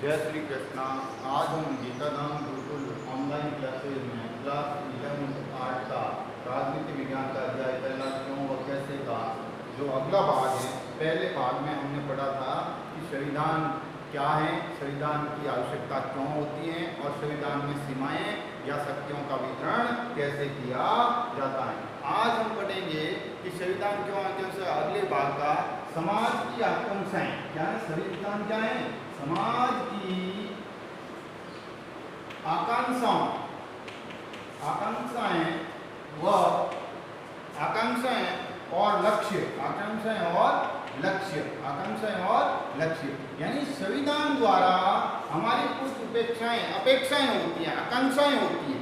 जय श्री कृष्णा। आज हम गीताधाम गुरुकुल ऑनलाइन क्लासेज में क्लास 11 आर्ट का राजनीति विज्ञान का अध्याय पहला क्यों व कैसे का जो अगला भाग है, पहले भाग में हमने पढ़ा था कि संविधान क्या है, संविधान की आवश्यकता क्यों होती है और संविधान में सीमाएं या शक्तियों का वितरण कैसे किया जाता है। आज हम पढ़ेंगे कि संविधान के माध्यम से अगले भाग का समाज की आकांक्षाएं क्या है। संविधान क्या है? समाज की आकांक्षाएं और लक्ष्य, आकांक्षाएं और लक्ष्य यानी संविधान द्वारा हमारी कुछ अपेक्षाएं होती हैं, आकांक्षाएं होती हैं।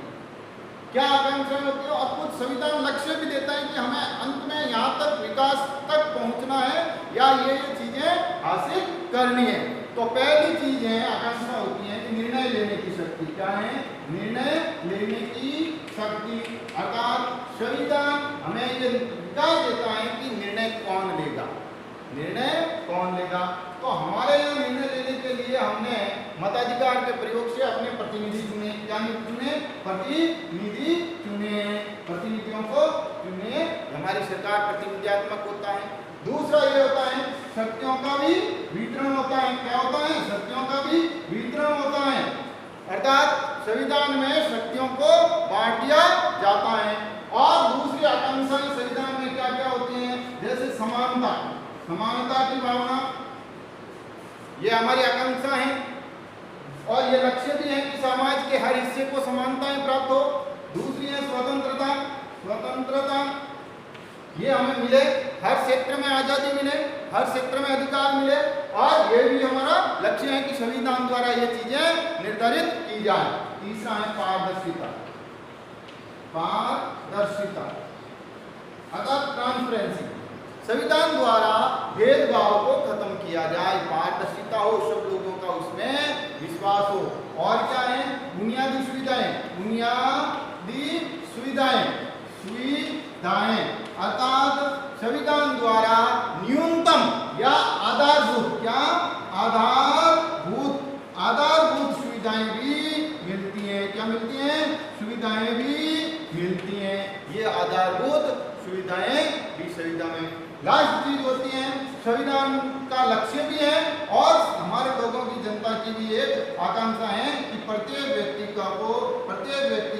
क्या आकांक्षाएं होती है? और कुछ संविधान लक्ष्य भी देता है कि हमें अंत में यहाँ तक विकास तक पहुंचना है या ये चीजें हासिल करनी है। तो पहली चीज है, आकांक्षा होती है कि निर्णय लेने की शक्ति। क्या है? निर्णय लेने की शक्ति। अर्थात संविधान हमें ये विकास देता है कि निर्णय कौन लेगा, तो हमारे यहाँ निर्णय लेने के लिए हमने मताधिकार के प्रयोग से अपने प्रतिनिधि चुने। क्या चुने? प्रतिनिधियों को चुने। हमारी सरकार प्रतिनिधित्मक होता है। दूसरा ये होता है शक्तियों का भी वितरण होता है। क्या होता है? शक्तियों का भी वितरण होता है। अर्थात संविधान में शक्तियों को बांट दिया जाता है। और दूसरी आकांक्षाएं संविधान में क्या क्या होती हैं? जैसे समानता की भावना, ये हमारी आकांक्षा है। और ये लक्ष्य भी है कि समाज के हर हिस्से को समानताएं प्राप्त हो। दूसरी है स्वतंत्रता, ये हमें मिले, हर क्षेत्र में आजादी मिले, हर क्षेत्र में अधिकार मिले। और ये भी हमारा लक्ष्य है कि संविधान द्वारा ये चीजें निर्धारित की जाए। तीसरा है पारदर्शिता, अर्थात ट्रांसपेरेंसी। संविधान द्वारा भेदभाव को खत्म किया जाए, पारदर्शिता हो, सब लोगों का उसमें विश्वास हो। और क्या है? बुनियादी सुविधाएं, अर्थात संविधान द्वारा न्यूनतम या आधारभूत सुविधाएं भी मिलती हैं। क्या मिलती हैं? सुविधाएं भी मिलती हैं। ये आधारभूत सुविधाएं भी संविधान में लास्ट चीज होती है। संविधान का लक्ष्य भी है और हमारे लोगों की, जनता की भी एक आकांक्षा है कि प्रत्येक व्यक्ति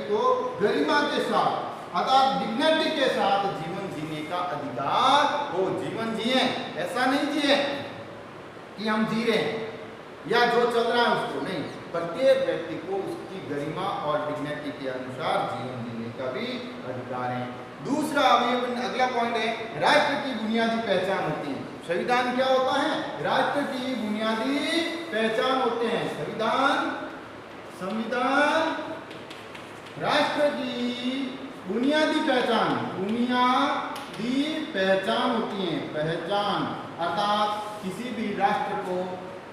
को गरिमा के साथ, अर्थात डिग्निटी के साथ जीवन जीने का अधिकार हो। जीवन जिए, ऐसा नहीं जिए कि हम जी रहे हैं या जो चल रहा है उसको नहीं। प्रत्येक व्यक्ति को उसकी गरिमा और डिग्निटी के अनुसार जीवन जीने का भी अधिकार है। दूसरा, अगला पॉइंट है, राष्ट्र की बुनियादी पहचान होती है। संविधान क्या होता है? राष्ट्र की बुनियादी पहचान होते हैं। संविधान राष्ट्र की बुनियादी पहचान होती है। अर्थात किसी भी राष्ट्र को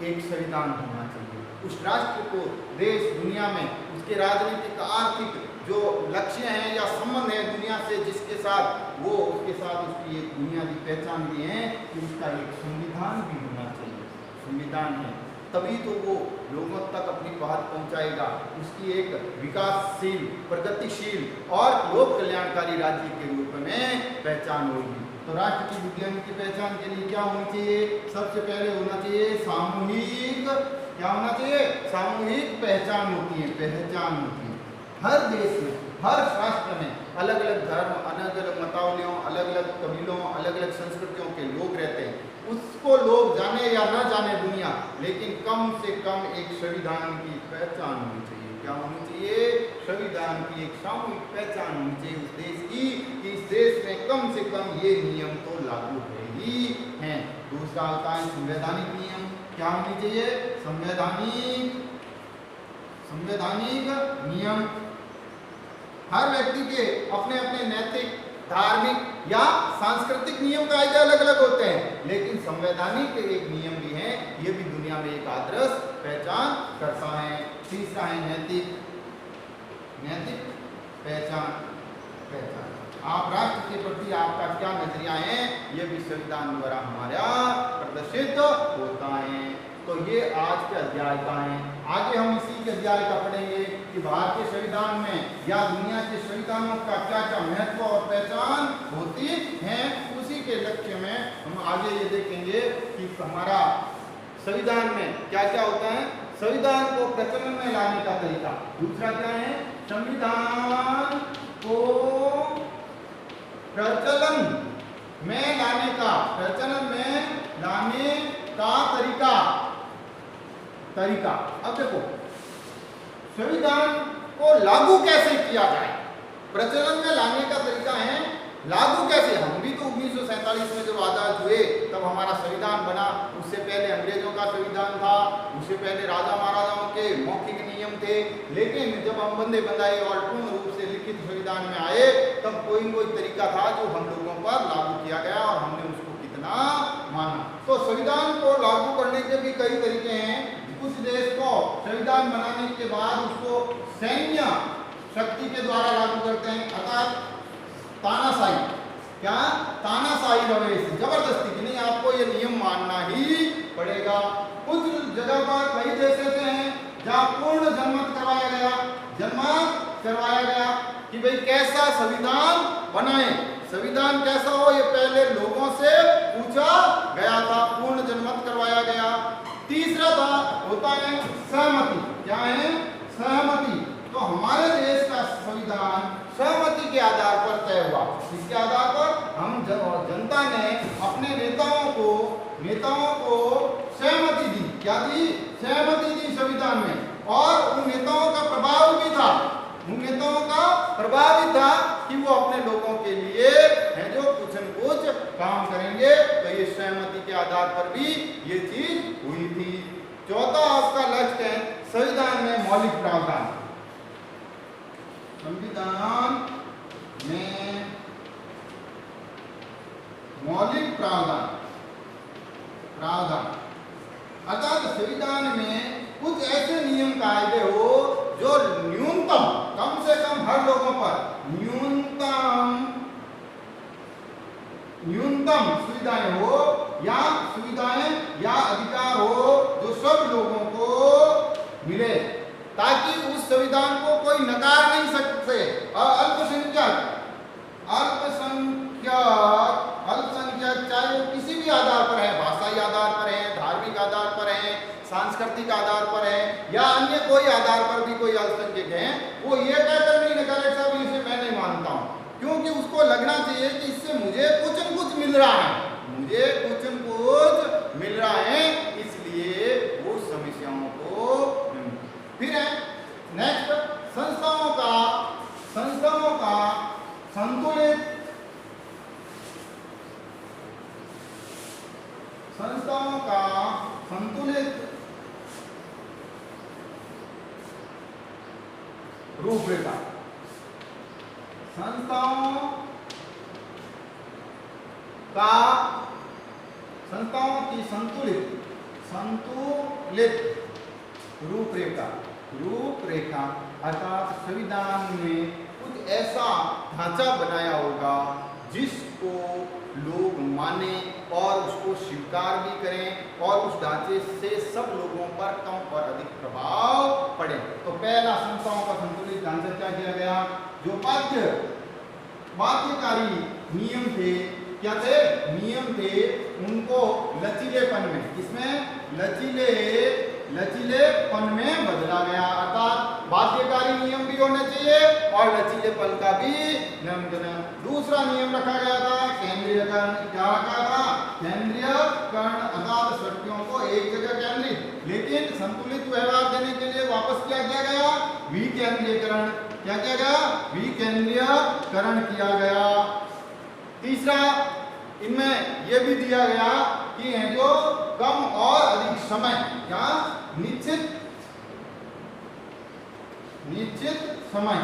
एक संविधान होना चाहिए। उस राष्ट्र को देश दुनिया में उसके राजनीतिक, आर्थिक जो लक्ष्य हैं या संबंध है दुनिया से जिसके साथ, वो उसके साथ उसकी एक बुनियादी पहचान भी है कि उसका एक संविधान भी होना चाहिए। संविधान है तभी तो वो लोगों तक अपनी बात पहुंचाएगा। उसकी एक विकासशील, प्रगतिशील और लोक कल्याणकारी राज्य के रूप में पहचान होगी। तो राष्ट्र की बुनियादी पहचान के लिए क्या होनी चाहिए? सबसे पहले होना चाहिए सामूहिक। क्या होना चाहिए? सामूहिक पहचान होती है। हर देश में, हर राष्ट्र में अलग अलग धर्म, अलग अलग मतावलियों, अलग अलग कबीलों, अलग अलग संस्कृतियों के लोग रहते हैं। उसको लोग जाने या ना जाने दुनिया, लेकिन कम से कम एक संविधान की पहचान होनी चाहिए। क्या होनी चाहिए? संविधान की एक सामूहिक पहचान होनी चाहिए उस देश की, कि इस देश में कम से कम ये नियम तो लागू है ही हैं। दूसरा होता है संवैधानिक नियम। क्या होनी चाहिए? संवैधानिक नियम। हर व्यक्ति के अपने अपने नैतिक, धार्मिक या सांस्कृतिक नियम कायदे अलग अलग होते हैं, लेकिन संवैधानिक एक नियम भी है। ये भी दुनिया में एक आदर्श पहचान करता है। तीसरा है नैतिक पहचान। आप राष्ट्र के प्रति आपका क्या नजरिया है, ये भी संविधान द्वारा हमारा प्रदर्शित होता है। तो ये आज के अध्याय का है। आगे हम इसी के अध्याय का पढ़ेंगे कि भारतीय संविधान में या दुनिया के संविधानों का क्या क्या महत्व और पहचान होती है। उसी के लक्ष्य में हम आगे ये देखेंगे कि हमारा संविधान में क्या क्या होता है, संविधान को प्रचलन में लाने का तरीका। दूसरा क्या है, संविधान को प्रचलन में लाने का तरीका। अब देखो, संविधान को लागू कैसे किया जाए, प्रचलन में लाने का तरीका है लागू कैसे। हम भी तो 1947 में जब आजाद हुए तब हमारा संविधान बना। उससे पहले अंग्रेजों का संविधान था, उससे पहले राजा महाराजाओं के मौखिक नियम थे। लेकिन जब हम बंदे बंदाए और पूर्ण रूप से लिखित संविधान में आए तब कोई न कोई तरीका था जो हम लोगों पर लागू किया गया और हमने उसको कितना माना। तो संविधान को लागू करने के भी कई तरीके हैं। कुछ देश को संविधान बनाने के बाद उसको सैन्य शक्ति के द्वारा लागू करते हैं, अर्थात तानाशाही। क्या, तानाशाही रवैये से, जबरदस्ती कि नहीं आपको ये नियम मानना ही पड़ेगा। कुछ जगह पर कई देश ऐसे हैं जहाँ पूर्ण जनमत करवाया गया कि भाई कैसा संविधान बनाए, संविधान कैसा हो ये पहले लोगों से पूछा गया था, पूर्ण जनमत करवाया गया। तीसरा होता है सहमति। क्या है, सहमति। तो हमारे देश का संविधान सहमति के आधार पर तय हुआ। इसके आधार पर हम जनता ने अपने नेताओं को सहमति दी। क्या दी, सहमति दी संविधान में। और उन नेताओं का प्रभाव भी था, कि वो अपने लोगों के लिए है जो कुछ न कुछ काम करेंगे। तो ये सहमति के आधार पर भी ये चीज हुई थी। चौथा आपका लक्ष्य है संविधान में मौलिक प्रावधान। संविधान में मौलिक प्रावधान अर्थात संविधान में कुछ ऐसे नियम कायदे हो जो न्यूनतम, कम से कम हर लोगों पर न्यूनतम सुविधाएं हो या अधिकार हो जो सब लोगों को मिले, ताकि उस संविधान को कोई नकार नहीं सकते। अल्पसंख्यक चाहे वो किसी भी आधार पर है, भाषाई आधार पर है, धार्मिक आधार पर है, सांस्कृतिक आधार पर है या अन्य कोई आधार पर भी कोई अल्पसंख्यक है, वो ये कहकर नहीं नकारे साहब इसे मैं नहीं मानता हूँ, क्योंकि उसको लगना चाहिए कि इससे मुझे कुछ न कुछ मिल रहा है, इसलिए वो समस्याओं को। फिर है नेक्स्ट, संस्थाओं का संतुलित रूपरेखा। संस्थाओं की संतुलित रूपरेखा अर्थात संविधान में कुछ ऐसा ढांचा बनाया होगा जिसको लोग माने और उसको स्वीकार भी करें और उस ढांचे से सब लोगों पर कम और अधिक प्रभाव पड़े। तो पहला संस्थाओं का संतुलित ढांचा क्या किया गया, जो बाध्यकारी नियम थे, क्या थे, नियम थे, उनको लचीलेपन में, किसमें, लचीलेपन में बदला गया। अर्थात बाध्यकारी नियम भी होने चाहिए और लचीलेपन का भी नियम। दूसरा नियम रखा गया था केंद्रीयकरण। क्या रखा था, केंद्रीयकरण, अर्थात शक्तियों को एक जगह केंद्रित, लेकिन संतुलित व्यवहार देने के लिए वापस क्या किया गया, विकेंद्रीयकरण। क्या किया गया, विकेंद्रीयकरण किया गया। तीसरा, इनमें यह भी दिया गया कि है जो कम और अधिक समय या निश्चित समय,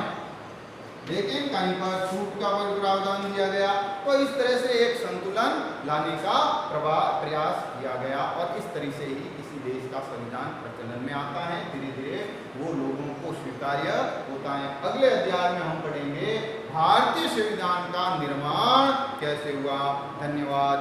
लेकिन कहीं पर छूट का प्रावधान दिया गया। तो इस तरह से एक संतुलन लाने का प्रयास किया गया और इस तरह से ही किसी देश का संविधान प्रचलन में आता है, धीरे धीरे वो लोगों को स्वीकार्य होता है। अगले अध्याय में हम पढ़ेंगे भारतीय संविधान का निर्माण कैसे हुआ। धन्यवाद।